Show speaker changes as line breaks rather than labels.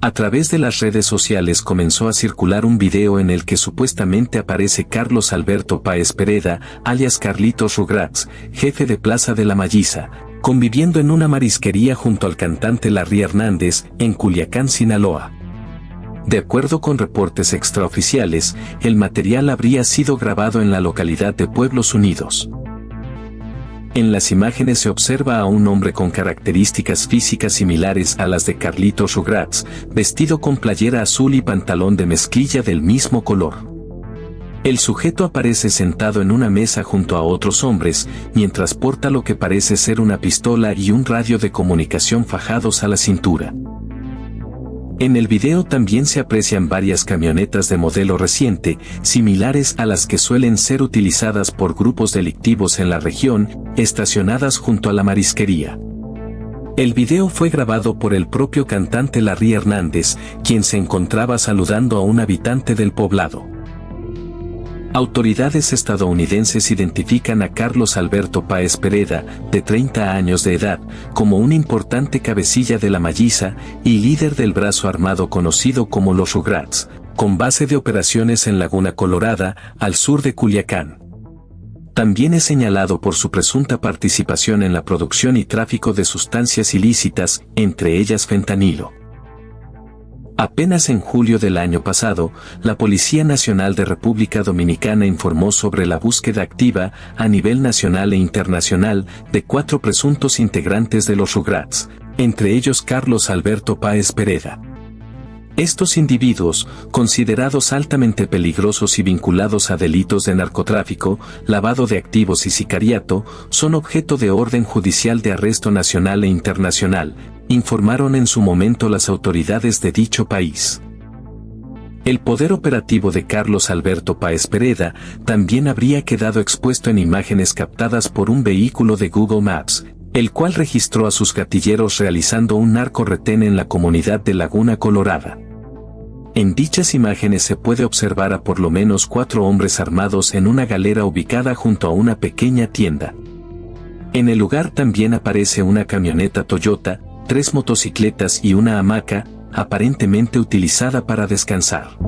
A través de las redes sociales comenzó a circular un video en el que supuestamente aparece Carlos Alberto Páez Pereda, alias Carlitos Rugrats, jefe de Plaza de la Malliza, conviviendo en una marisquería junto al cantante Larry Hernández, en Culiacán, Sinaloa. De acuerdo con reportes extraoficiales, el material habría sido grabado en la localidad de Pueblos Unidos. En las imágenes se observa a un hombre con características físicas similares a las de Carlitos Rugrats, vestido con playera azul y pantalón de mezclilla del mismo color. El sujeto aparece sentado en una mesa junto a otros hombres, mientras porta lo que parece ser una pistola y un radio de comunicación fajados a la cintura. En el video también se aprecian varias camionetas de modelo reciente, similares a las que suelen ser utilizadas por grupos delictivos en la región, estacionadas junto a la marisquería. El video fue grabado por el propio cantante Larry Hernández, quien se encontraba saludando a un habitante del poblado. Autoridades estadounidenses identifican a Carlos Alberto Páez Pereda, de 30 años de edad, como un importante cabecilla de la Malliza y líder del brazo armado conocido como los Rugrats, con base de operaciones en Laguna Colorada, al sur de Culiacán. También es señalado por su presunta participación en la producción y tráfico de sustancias ilícitas, entre ellas fentanilo. Apenas en julio del año pasado, la Policía Nacional de República Dominicana informó sobre la búsqueda activa, a nivel nacional e internacional, de 4 presuntos integrantes de los Rugrats, entre ellos Carlos Alberto Páez Pereda. Estos individuos, considerados altamente peligrosos y vinculados a delitos de narcotráfico, lavado de activos y sicariato, son objeto de orden judicial de arresto nacional e internacional, informaron en su momento las autoridades de dicho país. El poder operativo de Carlos Alberto Páez Pereda también habría quedado expuesto en imágenes captadas por un vehículo de Google Maps, el cual registró a sus gatilleros realizando un narco-retén en la comunidad de Laguna Colorada. En dichas imágenes se puede observar a por lo menos 4 hombres armados en una galera ubicada junto a una pequeña tienda. En el lugar también aparece una camioneta Toyota, 3 motocicletas y una hamaca, aparentemente utilizada para descansar.